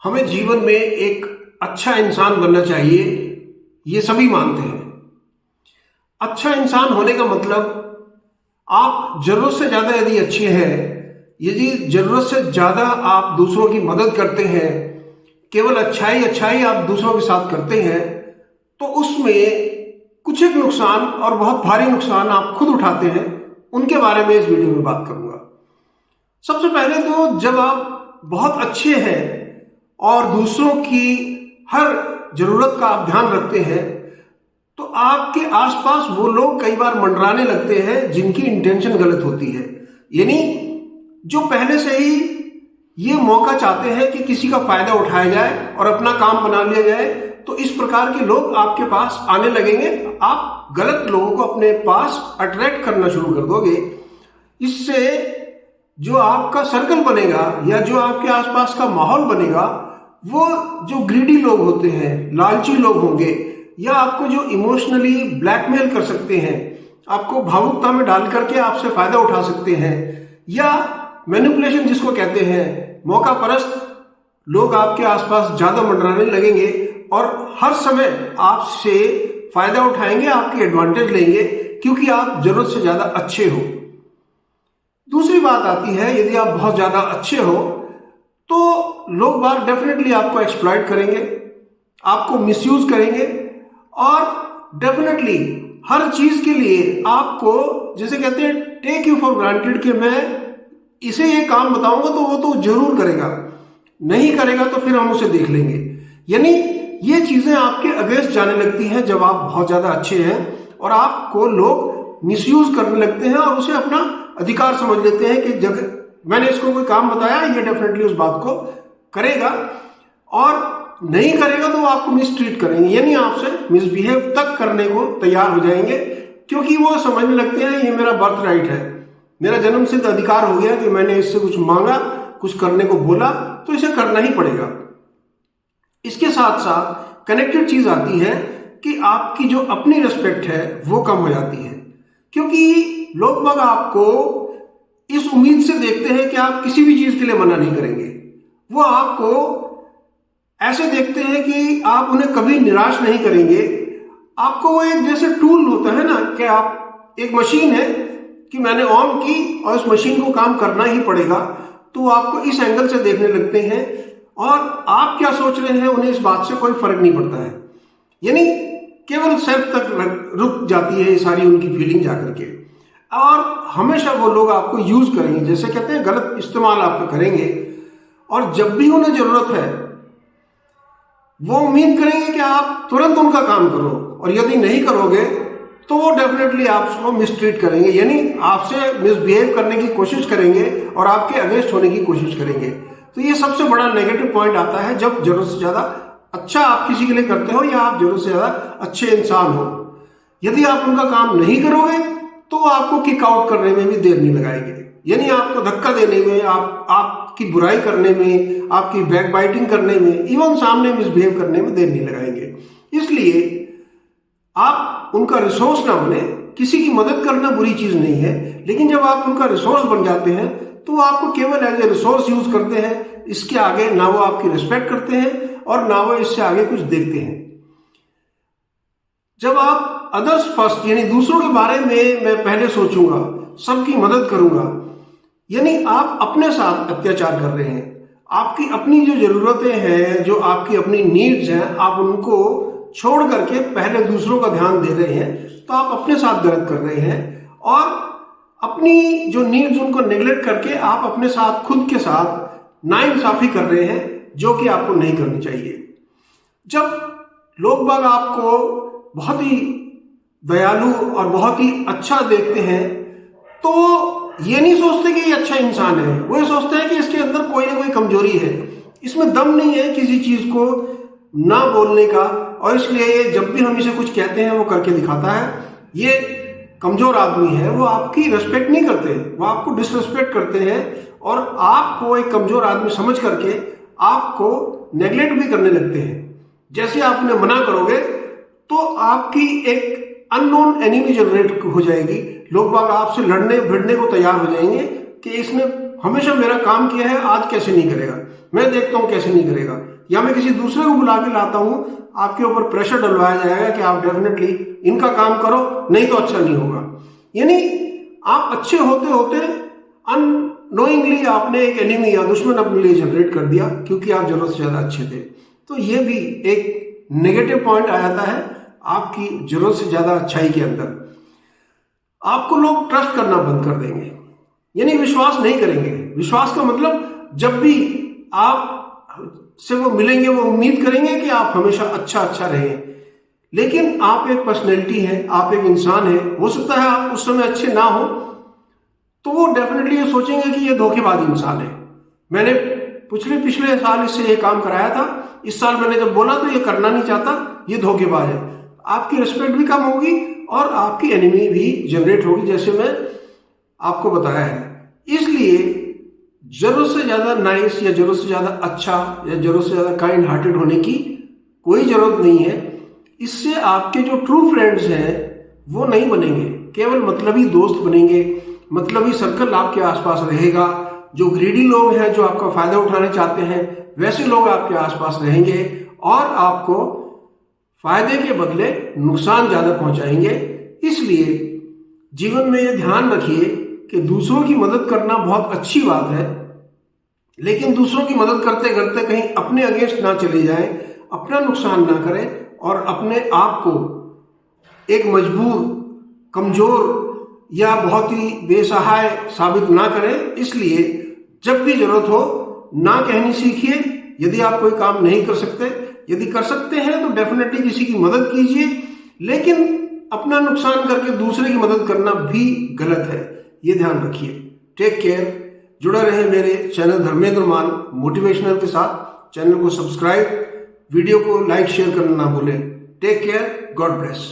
हमें जीवन में एक अच्छा इंसान बनना चाहिए, ये सभी मानते हैं। अच्छा इंसान होने का मतलब आप जरूरत से ज़्यादा यदि अच्छे हैं, यदि जरूरत से ज़्यादा आप दूसरों की मदद करते हैं, केवल अच्छाई अच्छाई आप दूसरों के साथ करते हैं, तो उसमें कुछ एक नुकसान और बहुत भारी नुकसान आप खुद उठाते हैं। उनके बारे में इस वीडियो में बात करूंगा। सबसे पहले तो जब आप बहुत अच्छे हैं और दूसरों की हर जरूरत का आप ध्यान रखते हैं, तो आपके आसपास वो लोग कई बार मंडराने लगते हैं जिनकी इंटेंशन गलत होती है। यानी जो पहले से ही ये मौका चाहते हैं कि किसी का फायदा उठाया जाए और अपना काम बना लिया जाए, तो इस प्रकार के लोग आपके पास आने लगेंगे। आप गलत लोगों को अपने पास अट्रैक्ट करना शुरू कर दोगे। इससे जो आपका सर्कल बनेगा या जो आपके आसपास का माहौल बनेगा, वो जो ग्रीडी लोग होते हैं, लालची लोग होंगे, या आपको जो इमोशनली ब्लैकमेल कर सकते हैं, आपको भावुकता में डाल करके आपसे फायदा उठा सकते हैं, या मैनिपुलेशन जिसको कहते हैं, मौका परस्त लोग आपके आसपास ज्यादा मंडराने लगेंगे और हर समय आपसे फायदा उठाएंगे, आपकी एडवांटेज लेंगे, क्योंकि आप जरूरत से ज्यादा अच्छे हो। दूसरी बात आती है, यदि आप बहुत ज्यादा अच्छे हो तो लोग बार डेफिनेटली आपको एक्सप्लॉइट करेंगे, आपको मिसयूज करेंगे और डेफिनेटली हर चीज के लिए आपको, जैसे कहते हैं, टेक यू फॉर ग्रांटेड कि मैं इसे ये काम बताऊंगा तो वो तो जरूर करेगा, नहीं करेगा तो फिर हम उसे देख लेंगे। यानी ये चीजें आपके अगेंस्ट जाने लगती हैं जब आप बहुत ज्यादा अच्छे हैं और आपको लोग मिसयूज करने लगते हैं और उसे अपना अधिकार समझ लेते हैं कि जब मैंने इसको कोई काम बताया, ये डेफिनेटली उस बात को करेगा, और नहीं करेगा तो वो आपको मिसट्रीट करेंगे, यानी आपसे मिसबिहेव तक करने को तैयार हो जाएंगे, क्योंकि वो समझने लगते हैं ये मेरा बर्थ राइट है, मेरा जन्मसिद्ध अधिकार हो गया कि मैंने इससे कुछ मांगा, कुछ करने को बोला तो इसे करना ही पड़ेगा। इसके साथ साथ कनेक्टेड चीज आती है कि आपकी जो अपनी रिस्पेक्ट है वो कम हो जाती है, क्योंकि लोग बाग आपको इस उम्मीद से देखते हैं कि आप किसी भी चीज के लिए मना नहीं करेंगे। वो आपको ऐसे देखते हैं कि आप उन्हें कभी निराश नहीं करेंगे। आपको वो एक जैसे टूल होता है ना, कि आप एक मशीन है कि मैंने ऑन की और उस मशीन को काम करना ही पड़ेगा, तो आपको इस एंगल से देखने लगते हैं और आप क्या सोच रहे हैं उन्हें इस बात से कोई फर्क नहीं पड़ता है। यानी केवल सेल्फ तक रुक जाती है सारी उनकी फीलिंग जाकर के, और हमेशा वो लोग आपको यूज करेंगे, जैसे कहते हैं गलत इस्तेमाल आपका करेंगे, और जब भी उन्हें जरूरत है वो उम्मीद करेंगे कि आप तुरंत उनका काम करो, और यदि नहीं करोगे तो वो डेफिनेटली आपको मिसट्रीट करेंगे, यानी आपसे मिसबिहेव करने की कोशिश करेंगे और आपके अगेंस्ट होने की कोशिश करेंगे। तो ये सबसे बड़ा नेगेटिव पॉइंट आता है जब जरूरत से ज्यादा अच्छा आप किसी के लिए करते हो या आप जरूरत से ज्यादा अच्छे इंसान हो। यदि आप उनका काम नहीं करोगे तो वो आपको किक आउट करने में भी देर नहीं लगाएंगे, यानी आपको धक्का देने में, आपकी बुराई करने में, आपकी बैक बाइटिंग करने में, इवन सामने मिसबिहेव करने में देर नहीं लगाएंगे। इसलिए आप उनका रिसोर्स ना बने। किसी की मदद करना बुरी चीज नहीं है, लेकिन जब आप उनका रिसोर्स बन जाते हैं तो वो आपको केवल एज ए रिसोर्स यूज करते हैं। इसके आगे ना वो आपकी रिस्पेक्ट करते हैं और ना वो इससे आगे कुछ देखते हैं। जब आप अदर्स फर्स्ट, यानी दूसरों के बारे में मैं पहले सोचूंगा, सबकी मदद करूंगा, यानी आप अपने साथ अत्याचार कर रहे हैं। आपकी अपनी जो जरूरतें हैं, जो आपकी अपनी नीड्स हैं, आप उनको छोड़ करके पहले दूसरों का ध्यान दे रहे हैं, तो आप अपने साथ गलत कर रहे हैं, और अपनी जो नीड्स उनको नेग्लेक्ट करके आप अपने साथ, खुद के साथ नाइंसाफी कर रहे हैं, जो कि आपको नहीं करनी चाहिए। जब लोग बाग आपको बहुत ही दयालु और बहुत ही अच्छा देखते हैं, तो ये नहीं सोचते कि ये अच्छा इंसान है, वो ये सोचते हैं कि इसके अंदर कोई ना कोई कमजोरी है, इसमें दम नहीं है किसी चीज को ना बोलने का, और इसलिए ये जब भी हम इसे कुछ कहते हैं वो करके दिखाता है। ये कमजोर आदमी है, वो आपकी रिस्पेक्ट नहीं करते, वो आपको डिसरिस्पेक्ट करते हैं, और आपको एक कमजोर आदमी समझ करके आपको नेग्लेक्ट भी करने लगते हैं। जैसे आप उन्हें मना करोगे तो आपकी एक अननोन एनिमी जनरेट हो जाएगी। लोग बाग आपसे लड़ने भिड़ने को तैयार हो जाएंगे कि इसने हमेशा मेरा काम किया है, आज कैसे नहीं करेगा, मैं देखता हूं कैसे नहीं करेगा, या मैं किसी दूसरे को बुला के लाता हूं, आपके ऊपर प्रेशर डलवाया जाएगा कि आप डेफिनेटली इनका काम करो, नहीं तो अच्छा नहीं होगा। यानी आप अच्छे होते होते अननोइंगली आपने एक एनिमी या दुश्मन अपने लिए जनरेट कर दिया, क्योंकि आप जरूरत से ज्यादा अच्छे थे। तो ये भी एक नेगेटिव पॉइंट आ जाता है आपकी जरूरत से ज्यादा अच्छाई के अंदर। आपको लोग ट्रस्ट करना बंद कर देंगे, यानी विश्वास नहीं करेंगे। विश्वास का मतलब जब भी आप से वो मिलेंगे वो उम्मीद करेंगे कि आप हमेशा अच्छा रहें, लेकिन आप एक पर्सनैलिटी है, आप एक इंसान है, हो सकता है आप उस समय अच्छे ना हो, तो वो डेफिनेटली ये सोचेंगे कि ये धोखेबाज इंसान है। मैंने पिछले साल इससे ये काम कराया था, इस साल मैंने जब बोला तो ये करना नहीं चाहता, ये धोखेबाज है। आपकी रिस्पेक्ट भी कम होगी और आपकी एनिमी भी जनरेट होगी, जैसे मैं आपको बताया है। इसलिए जरूरत से ज्यादा नाइस या जरूरत से ज्यादा अच्छा या जरूरत से ज्यादा काइंड हार्टेड होने की कोई जरूरत नहीं है। इससे आपके जो ट्रू फ्रेंड्स हैं वो नहीं बनेंगे, केवल मतलबी दोस्त बनेंगे, मतलबी सर्कल आपके आसपास रहेगा। जो ग्रीडी लोग हैं, जो आपका फायदा उठाना चाहते हैं, वैसे लोग आपके आसपास रहेंगे और आपको फायदे के बदले नुकसान ज्यादा पहुंचाएंगे। इसलिए जीवन में यह ध्यान रखिए कि दूसरों की मदद करना बहुत अच्छी बात है, लेकिन दूसरों की मदद करते करते कहीं अपने अगेंस्ट ना चले जाएं, अपना नुकसान ना करें और अपने आप को एक मजबूर, कमजोर या बहुत ही बेसहाय साबित ना करें। इसलिए जब भी जरूरत हो ना कहनी सीखिए। यदि आप कोई काम नहीं कर सकते, यदि कर सकते हैं तो डेफिनेटली किसी की मदद कीजिए, लेकिन अपना नुकसान करके दूसरे की मदद करना भी गलत है, ये ध्यान रखिए। Take care. जुड़े रहे मेरे चैनल धर्मेंद्र मान मोटिवेशनल के साथ। चैनल को सब्सक्राइब, वीडियो को लाइक शेयर करना ना भूलें। Take care, God bless.